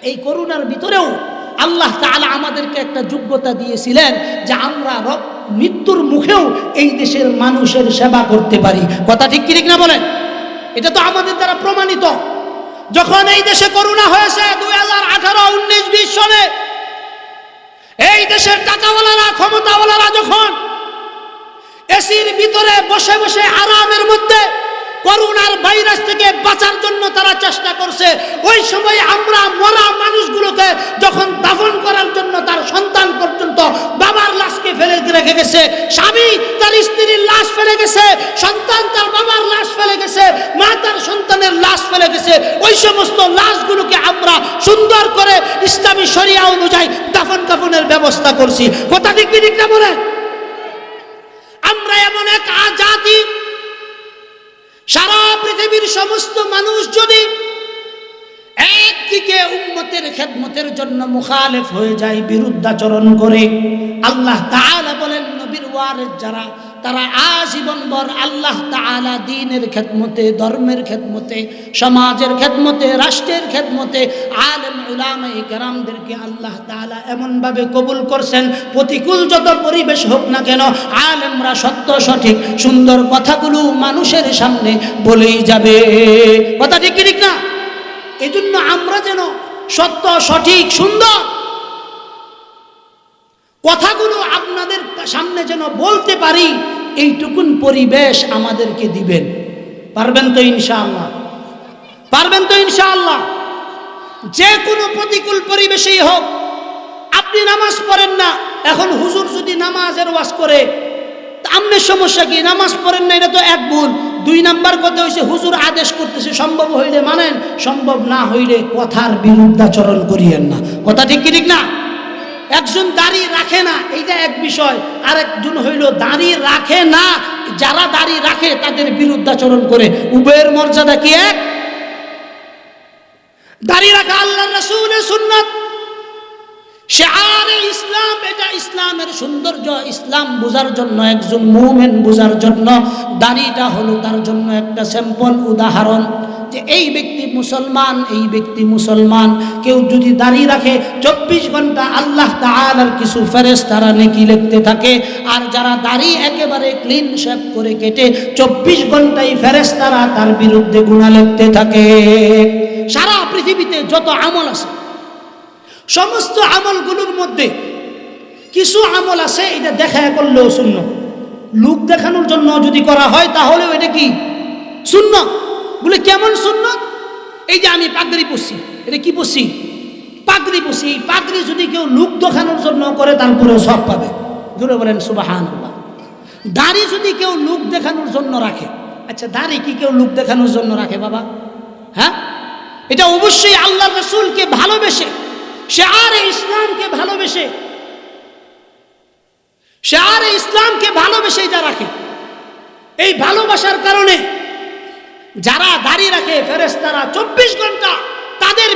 এই করুণার ভিতরেও আল্লাহ তাআলা আমাদেরকে একটা যোগ্যতা দিয়েছিলেন যে আমরা মৃত্যুর মুখেও এই দেশের মানুষের সেবা করতে পারি। কথা ঠিক কি ঠিক না বলেন? এটা তো আমাদের দ্বারা প্রমাণিত। যখন এই দেশে করোনা হয়েছে 2018, 19, 20 সনে, এই দেশের টাকাওয়ালারা, ক্ষমতাওয়ালারা যখন এসির ভিতরে বসে বসে আরামের মধ্যে করোনার ভাইরাস থেকে বাঁচার জন্য তারা চেষ্টা করছে, ওই সময় আমরা মরা মানুষগুলোকে যখন দাফন করার জন্য তার সন্তান পর্যন্ত বাবার লাশকে ফেলে রেখে গেছে, স্বামী তার স্ত্রীর লাশ ফেলে গেছে, সন্তান তার বাবার লাশ ফেলে গেছে, মা তার সন্তানের লাশ ফেলে গেছে, ওই সমস্ত লাশগুলোকে আমরা সুন্দর করে ইসলামী শরিয়া অনুযায়ী দাফন কাফনের ব্যবস্থা করছি। কথা ঠিক কি ঠিক না বলে? আমরা এমন এক জাতি, সারা পৃথিবীর সমস্ত মানুষ যদি একদিকে উম্মতের খেদমতের জন্য মুখালেফ হয়ে যায়, বিরুদ্ধাচরণ করে, আল্লাহ তাআলা বলেন নবীর ওয়ারিস যারা, তারা আজীবনভর আল্লাহ তাআলা দ্বীনের খেদমতে, ধর্মের খেদমতে, সমাজের খেদমতে, রাষ্ট্রের খেদমতে আলেম উলামায়ে কেরামদেরকে আল্লাহ তাআলা এমনভাবে কবুল করছেন, প্রতিকূল যত পরিবেশ হোক না কেন আলেমরা সত্য সঠিক সুন্দর কথাগুলো মানুষের সামনে বলেই যাবে। কথা ঠিক কি ঠিক না? এই জন্য আমরা যেন সত্য সঠিক সুন্দর কথাগুলো আপনাদের সামনে যেন বলতে পারি, এইটুকুন পরিবেশ আমাদেরকে দিবেন। পারবেন তো ইনশাআল্লাহ? পারবেন তো ইনশাআল্লাহ? যে কোনো প্রতিকূল পরিবেশেই হোক, আপনি নামাজ পড়েন না, এখন হুজুর যদি নামাজের ওয়াজ করে, আপনার সমস্যা কি? নামাজ পড়েন না, এটা তো এক ভুল। 2 নাম্বার কথা হইছে হুজুর আদেশ করতেছে, সম্ভব হইলে মানেন, সম্ভব না হইলে কথার বিরুদ্ধাচরণ করিয়েন না। কথা ঠিক কি ঠিক না? একজন দাড়ি রাখে না, এইটা এক বিষয়, আর একজন হইল দাড়ি রাখে না, যারা দাড়ি রাখে তাদের বিরুদ্ধাচরণ করে, উভয়ের মর্যাদা কি এক? দাড়ি রাখা আল্লাহর রাসূলের সুন্নাত, শিআরে ইসলাম, এটা ইসলামের সৌন্দর্য, ইসলাম বোঝার জন্য, একজন মুমিন বোঝার জন্য দাড়িটা হলো তার জন্য একটা স্যাম্পল উদাহরণ যে এই ব্যক্তি মুসলমান, এই ব্যক্তি মুসলমান। কেউ যদি দাড়ি রাখে 24 ঘন্টা আল্লাহ তাআলার কিছু ফেরেশতারা নেকি লিখতে থাকে, আর যারা দাড়ি একেবারে ক্লিন শেভ করে কেটে 24 ঘন্টাই ফেরেশতারা তার বিরুদ্ধে গুনাহ লিখতে থাকে। সারা পৃথিবীতে যত আমল আছে, সমস্ত আমলগুলোর মধ্যে কিছু আমল আছে এটা দেখায় করলেও সুন্নাত, লোক দেখানোর জন্য যদি করা হয় তাহলেও এটা কি সুন্নাত। বলে কেমন সুন্নাত? এই যে আমি পাগড়ি পরছি, এটা কি পরছি? পাগড়ি পরছি। এই পাগড়ি যদি কেউ লোক দেখানোর জন্য করে তারপরেও সব পাবে। জোরে বলেন সুবহানাল্লাহ। দাড়ি যদি কেউ লোক দেখানোর জন্য রাখে, আচ্ছা দাড়ি কি কেউ লোক দেখানোর জন্য রাখে বাবা? হ্যাঁ, এটা অবশ্যই আল্লাহর রাসূলকে ভালোবেসে, শিআরে ইসলামকে ভালোবেসে, শিআরে ইসলামকে ভালোবেসে যা রাখে, এই ভালোবাসার কারণে যারা দাড়ি রাখে ফেরেশতারা 24 ঘন্টা তাদের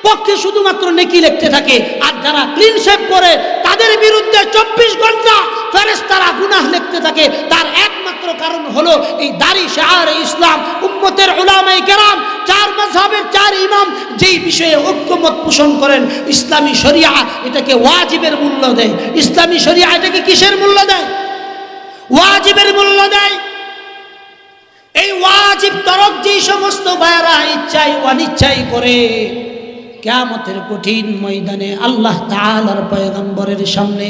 পক্ষে শুধুমাত্র নেকি লিখতে থাকে, আর যারা ক্লিন শেভ করে তাদের বিরুদ্ধে 24 ঘন্টা ফেরেশতারা গুনাহ লিখতে থাকে। তার একমাত্র কারণ হলো এই দাড়ি। শিআরে ইসলাম, উম্মতের উলামায়ে কেরাম, 4 মাযহাবের 4 ইমাম যেই বিষয়ে ঐক্যমত পোষণ করেন, ইসলামী শরিয়া এটাকে ওয়াজিবের মূল্য দেয়। ইসলামী শরিয়া এটাকে কিসের মূল্য দেয়? ওয়াজিবের মূল্য দেয়। এই ওয়াজিব তরক যেই সমস্ত ভাইরা ইচ্ছাই অনিচ্ছাই করে, কিয়ামতের কঠিন ময়দানে আল্লাহ তাআলার পয়গম্বরের সামনে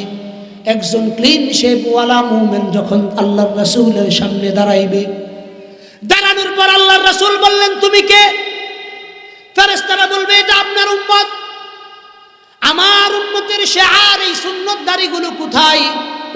একজন ক্লিন শেভ ওয়ালা মুমিন যখন আল্লাহর রাসূলের সামনে দাঁড়াইবে, দাঁড়ানোর পর আল্লাহর রাসূল বললেন তুমি কে? ফেরেশতারা বলবে এটা আপনার উম্মত। আমার উম্মতের শিআর এই সুন্নাত দাড়িগুলো কোথায়?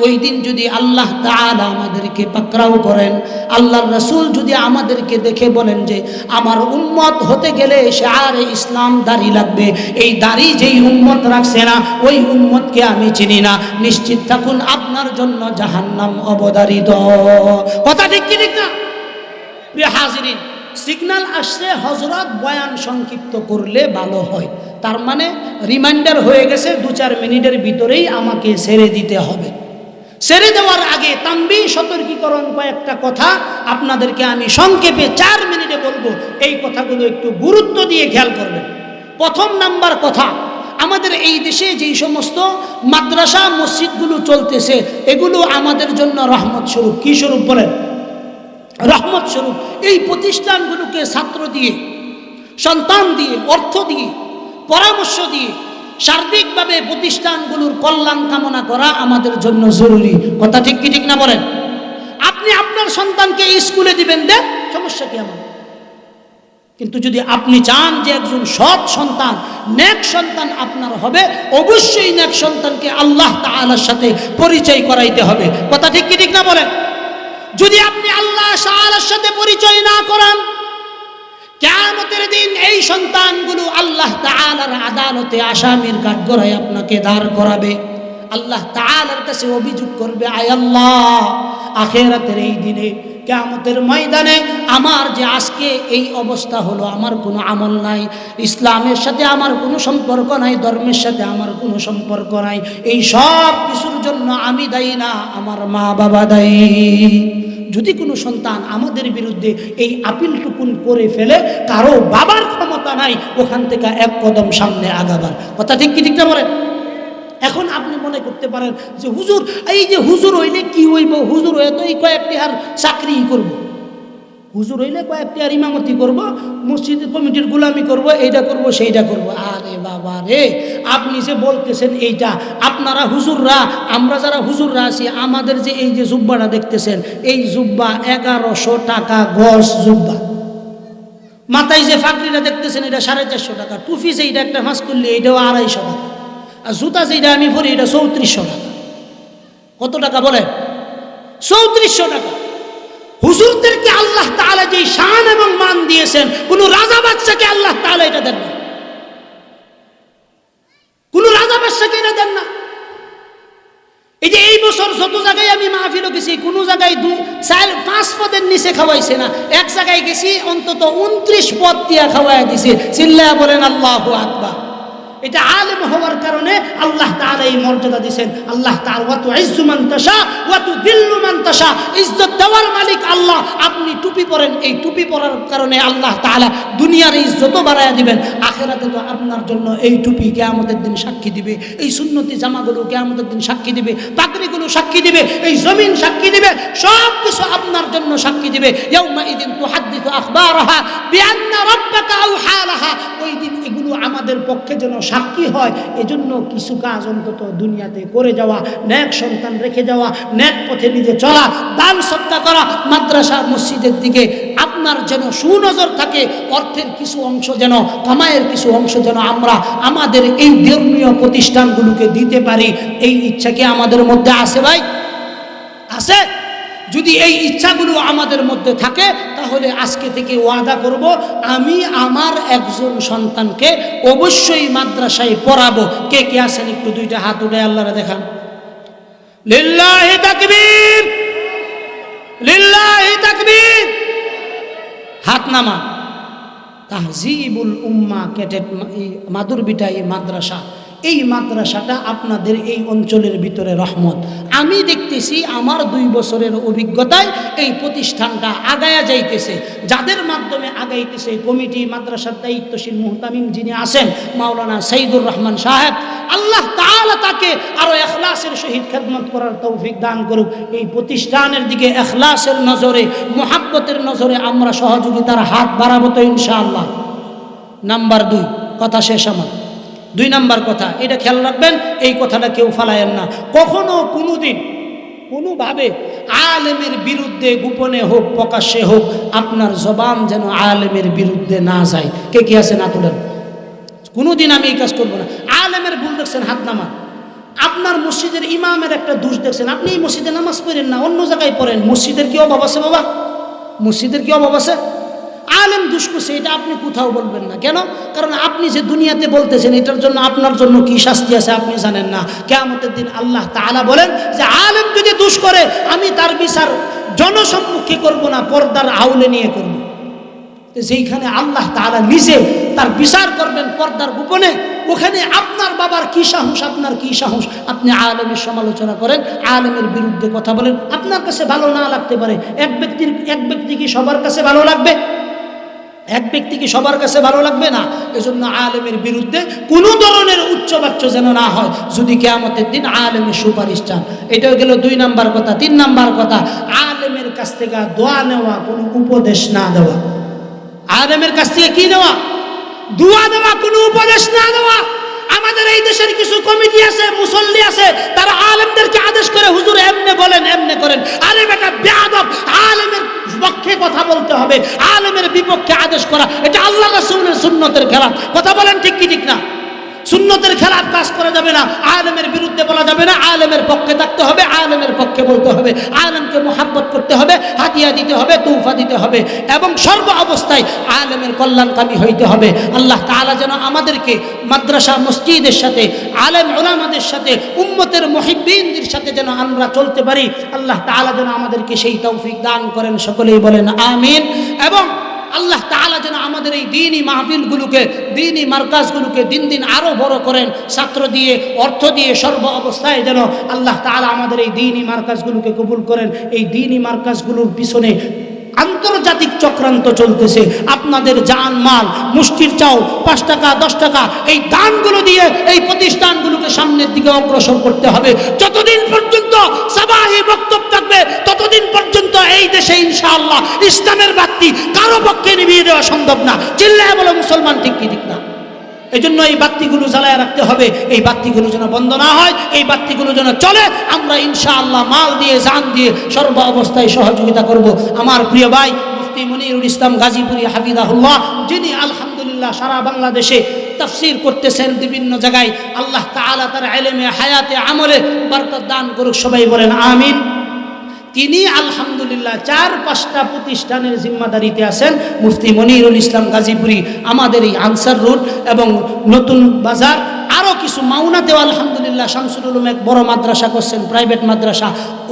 ওই দিন যদি আল্লাহ তাআলা আমাদেরকে পাকড়াও করেন, আল্লাহর রাসূল যদি আমাদেরকে দেখে বলেন যে আমার উম্মত হতে গেলে শিআরে ইসলাম দাড়ি লাগবে, এই দাড়ি যেই উম্মত রাখছে না ওই উম্মতকে আমি চিনি না, নিশ্চিত থাকুন আপনার জন্য জাহান্নাম অবধারিত। কথা ঠিক কি ঠিক না? প্রিয় হাজিরিন, সিগন্যাল আসছে হযরত বয়ান সংক্ষিপ্ত করলে ভালো হয়, তার মানে রিমাইন্ডার হয়ে গেছে 2-4 মিনিটের ভিতরেই আমাকে ছেড়ে দিতে হবে। ছেড়ে দেওয়ার আগে তানবীহ, সতর্কীকরণ কয়েকটা কথা আপনাদেরকে আমি সংক্ষেপে 4 মিনিটে বলবো, এই কথাগুলো একটু গুরুত্ব দিয়ে খেয়াল করবেন। প্রথম নাম্বার কথা, আমাদের এই দেশে যেই সমস্ত মাদ্রাসা মসজিদগুলো চলতেছে এগুলো আমাদের জন্য রহমত স্বরূপ। কি স্বরূপ বলেন? রহমত স্বরূপ। এই প্রতিষ্ঠানগুলোকে ছাত্র দিয়ে সন্তান দিয়ে, অর্থ দিয়ে, পরামর্শ দিয়ে সার্বিকভাবে প্রতিষ্ঠানগুলোর কল্যাণ কামনা করা আমাদের জন্য জরুরি। কথা ঠিক কি ঠিক না বলেন? আপনি আপনার সন্তানকে স্কুলে দিবেন, দেন, সমস্যা কি আমার? কিন্তু যদি আপনি চান যে একজন সৎ সন্তান, নেক সন্তান আপনার হবে, অবশ্যই নেক সন্তানকে আল্লাহ তাআলার সাথে পরিচয় করাইতে হবে। কথা ঠিক কি ঠিক না বলেন? যদি আপনি আল্লাহ তাআলার সাথে পরিচয় না করান, কিয়ামতের দিন এই সন্তানগুলো আল্লাহ তাআলার আদালতে আসামির কাঠগড়ায় আপনাকে দাঁড় করাবে। আল্লাহ তাআলার কাছে অভিযোগ করবে, আয় আল্লাহ, আখিরাতের এই দিনে, কিয়ামতের ময়দানে আমার যে আজকে এই অবস্থা হলো, আমার কোনো আমল নাই, ইসলামের সাথে আমার কোনো সম্পর্ক নাই, ধর্মের সাথে আমার কোনো সম্পর্ক নাই, এই সব কিছুর জন্য আমি দায়ী না, আমার মা বাবা দায়ী। যদি কোনো সন্তান আমাদের বিরুদ্ধে এই আপিলটুকুন করে ফেলে, কারো বাবার ক্ষমতা নাই ওখান থেকে এক কদম সামনে আগাবার। কথা ঠিক কি ঠিক না বলেন? এখন আপনি মনে করতে পারেন যে হুজুর, এই যে হুজুর হইলে কি হইব, হুজুর হয়ে তো এই কয়েকটি আর চাকরি করব, হুজুর হইলে কয়েকটি আর ইমামতি করব, মসজিদ কমিটির গোলামি করব, এইটা করব সেইটা করব। আরে বাবা রে, আপনি যে বলতেছেন এইটা, আপনারা হুজুররা, আমরা যারা হুজুররা আছি, আমাদের যে এই যে জুব্বাটা দেখতেছেন, এই জুব্বা 1100 টাকা গজ জুব্বা। মাথায় যে ফাকরিটা দেখতেছেন এটা 450 টাকা, টুপি যেইটা একটা মাস করলে এটাও 250 টাকা, আর জুতা যেটা আমি পরি এটা 3400 টাকা। কত টাকা বলেন? 3400 টাকা। হুজুরদেরকে আল্লাহ তাআলা যে শান এবং মান দিয়েছেন, কোন রাজা বাদশাকে আল্লাহ তাআলা এটা দেন না, কোন রাজা বাদশাকে এটা দেন না। এই যে এই বছর যত জায়গায় আমি মাহফিল গেছি, কোন জায়গায় 2-4-5 পদের নিচে খাওয়াইছে না, এক জায়গায় গেছি অন্তত 29 পদ দিয়া খাওয়াই দিছে। চিল্লায়া বলেন আল্লাহু আকবার। এটা আলেম হওয়ার কারণে আল্লাহ তাআলা এই মর্যাদা দিয়েছেন। আল্লাহ তাআলা ওয়া তুইজ্জু মান তাশা ওয়া তুযিল্লু মান তাশা, ইজ্জত দেওয়ার মালিক আল্লাহ। আপনি টুপি পরেন, এই টুপি পরার কারণে আল্লাহ তাআলা দুনিয়ার ইজ্জত বাড়ায়া দিবেন, আখিরাতে তো আপনার জন্য এই টুপি কিয়ামতের দিন সাক্ষী দিবে, এই সুন্নতি জামাগুলো কিয়ামতের দিন সাক্ষী দিবে, পাগড়িগুলো সাক্ষী দিবে, এই জমিন সাক্ষী দিবে, সব কিছু আপনার জন্য সাক্ষী দিবে। ইয়াউমা ইদিন তুহাদ্দিসু আখবারাহা বিআন্না রাব্বাকা আওহা লাহা, ওই দিন এগুলো আমাদের পক্ষে যেন সাক্ষী হয়। এজন্য কিছু কাজ অন্তত দুনিয়াতে করে যাওয়া, নেক সন্তান রেখে যাওয়া, নেক পথে নিজে চলা, দান সদকা করা, মাদ্রাসা মসজিদের দিকে আপনার যেন সুনজর থাকে, অর্থের কিছু অংশ যেন, কামাইয়ের কিছু অংশ যেন আমরা আমাদের এই ধর্মীয় প্রতিষ্ঠানগুলোকে দিতে পারি। এই ইচ্ছা কি আমাদের মধ্যে আছে ভাই? আছে? যদি এই ইচ্ছাগুলো আমাদের মধ্যে থাকে, তাহলে আজকে থেকে ওয়াদা করব, আমি আমার একজন সন্তানকে অবশ্যই মাদ্রাসায় পড়াবো। কে কে আছেন একটু দুইটা হাত উঠে আল্লাহরে দেখান। লিল্লাহি তাকবীর, লিল্লাহি তাকবীর। হাত নামান। তাহজিবুল উম্মাহ ক্যাডেট মাদুরবিটাই মাদ্রাসা, এই মাদ্রাসাটা আপনাদের এই অঞ্চলের ভিতরে রহমত। আমি দেখতেছি আমার 2 বছরের অভিজ্ঞতায় এই প্রতিষ্ঠানটা আগায়া যাইতেছে। যাদের মাধ্যমে আগাইতেছে কমিটি, মাদ্রাসার দায়িত্বশীল মুহতামিম যিনি আছেন মাওলানা সাইদুর রহমান সাহেব, আল্লাহ তাআলা তাকে আরো ইখলাসের সহিত খেদমত করার তৌফিক দান করুক। এই প্রতিষ্ঠানের দিকে ইখলাসের নজরে, মুহাব্বতের নজরে আমরা সহযোগিতার হাত বাড়াবো তো ইনশাআল্লাহ। নাম্বার 2, কথা শেষ আমার। 2 নাম্বার কথা, এটা খেয়াল রাখবেন, এই কথাটা কেউ ফালায়েন না। কখনো কোনোদিন কোনোভাবে আলেমের বিরুদ্ধে, গোপনে হোক প্রকাশ্যে হোক, আপনার জবান যেন আলেমের বিরুদ্ধে না যায়। কে কি আছে না তোলেন? কোনোদিন আমি এই কাজ করবো না। আলেমের ভুল দেখছেন, হাত নামান। আপনার মসজিদের ইমামের একটা দোষ দেখছেন, আপনি এই মসজিদে নামাজ পড়েন না, অন্য জায়গায় পড়েন, মসজিদের কি অভাব আছে বাবা? মসজিদের কি অভাব আছে? আলেম দুষ করছে এটা আপনি কোথাও বলবেন না। কেন? কারণ আপনি যে দুনিয়াতে বলতেছেন, এটার জন্য আপনার জন্য কি শাস্তি আছে আপনি জানেন না। কিয়ামতের দিন আল্লাহ তাআলা বলেন যে আলেম যদি দুষ করে, আমি তার বিচার জনসম্মুখে করব না, পর্দার আউলে নিয়ে করব। যেইখানে আল্লাহ তাআলা নিজে তার বিচার করবেন পর্দার গোপনে, ওখানে আপনার বাবার কি সাহস, আপনার কি সাহস আপনি আলেমের সমালোচনা করেন, আলেমের বিরুদ্ধে কথা বলেন? আপনার কাছে ভালো না লাগতে পারে, এক ব্যক্তি কি সবার কাছে ভালো লাগবে? এক ব্যক্তি কি সবার কাছে ভালো লাগবে না? এজন্য আলেমের বিরুদ্ধে কোনো ধরনের উচ্চবাচ্য যেন না হয়, যদি কিয়ামতের দিন আলেমের সুপারিশ চান। এটাও গেল 2 নাম্বার কথা। 3 নাম্বার কথা, আলেমের কাছ থেকে দোয়া নেওয়া, কোনো উপদেশ না দেওয়া। আলেমের কাছ থেকে কি নেওয়া? দুয়া দেওয়া, কোনো উপদেশ না দেওয়া। আমাদের এই দেশের কিছু কমিটি আছে, মুসল্লি আছে, তারা আলেমদেরকে আদেশ করে হুজুর এমনে বলেন, এমনে করেন। আরে বেটা বেয়াদব, আলেমের পক্ষে কথা বলতে হবে, আলেমের বিপক্ষে আদেশ করা এটা আল্লাহ রাসূলের সুন্নতের খেলাফ। কথা বলেন ঠিক কি ঠিক না? সুন্নতের খেলাফ কাজ করা যাবে না, আলেমের বিরুদ্ধে বলা যাবে না, আলেমের পক্ষে থাকতে হবে, আলেমের পক্ষে বলতে হবে, আলেমকে মুহাব্বত করতে হবে, হাদিয়া দিতে হবে, তৌফা দিতে হবে, এবং সর্ব অবস্থায় আলেমের কল্যাণকামী হইতে হবে। আল্লাহ তাআলা যেন আমাদেরকে মাদ্রাসা মসজিদের সাথে, আলেম উলামাদের সাথে, উম্মতের মুহিব্বিনদের সাথে যেন আমরা চলতে পারি। আল্লাহ তাআলা যেন আমাদেরকে সেই তৌফিক দান করেন, সকলেই বলেন আমিন। এবং আল্লাহ তাআলা যেন আমাদের এই দ্বীনি মাহফিলগুলোকে, দ্বীনি মার্কাজগুলোকে দিন দিন আরো বড় করেন, ছাত্র দিয়ে, অর্থ দিয়ে, সর্ব অবস্থায় যেন আল্লাহ তাআলা আমাদের এই দ্বীনি মার্কাজগুলোকে কবুল করেন। এই দ্বীনি মার্কাজগুলোর পিছনে আন্তর্জাতিক চক্রান্ত চলতেছে। আপনাদের জান মাল, মুষ্টির চাও, 5 টাকা 10 টাকা এই দানগুলো দিয়ে এই প্রতিষ্ঠানগুলোকে সামনের দিকে অগ্রসর করতে হবে। যতদিন পর্যন্ত সাবাহি বক্তব্য থাকবে ততদিন পর্যন্ত এই দেশে ইনশাআল্লাহ ইসলামের বাতি কারো পক্ষে নিভিয়ে দেওয়া সম্ভব না। চিল্লায় বলো মুসলমান ঠিক কি ঠিক না? এই জন্য এই বাতিগুলো জ্বালায় রাখতে হবে, এই বাতিগুলো যেন বন্ধ না হয়, এই বাতিগুলো যেন চলে। আমরা ইনশাআল্লাহ মাল দিয়ে, জান দিয়ে সর্ব অবস্থায় সহযোগিতা করব। আমার প্রিয় ভাই মুফতি মনিরুল ইসলাম গাজীপুরি হাফিজাহুল্লাহ, যিনি আলহামদুলিল্লাহ সারা বাংলাদেশে তাফসীর করতেছেন বিভিন্ন জায়গায়, আল্লাহ তাআলা তার ইলমে, হায়াতে, আমলে বরকত দান করুক, সবাই বলেন আমিন। তিনি আলহামদুলিল্লাহ 4-5টা প্রতিষ্ঠানের জিম্মাদারিতে আছেন। মুফতি মনিরুল ইসলাম গাজীপুরি, আমাদের এই আনসার রোড এবং নতুন বাজার, আরও কিছু মাওনাতেও আলহামদুলিল্লাহ শামসুল উলুম এক বড় মাদ্রাসা করছেন, প্রাইভেট মাদ্রাসা।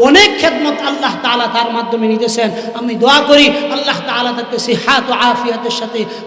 অনেক খেদমত আল্লাহ তাআলা তার মাধ্যমে নিতেছেন। আমি দোয়া করি আল্লাহ তাআলা তাকে সিহাত ও আফিয়াতের সাথে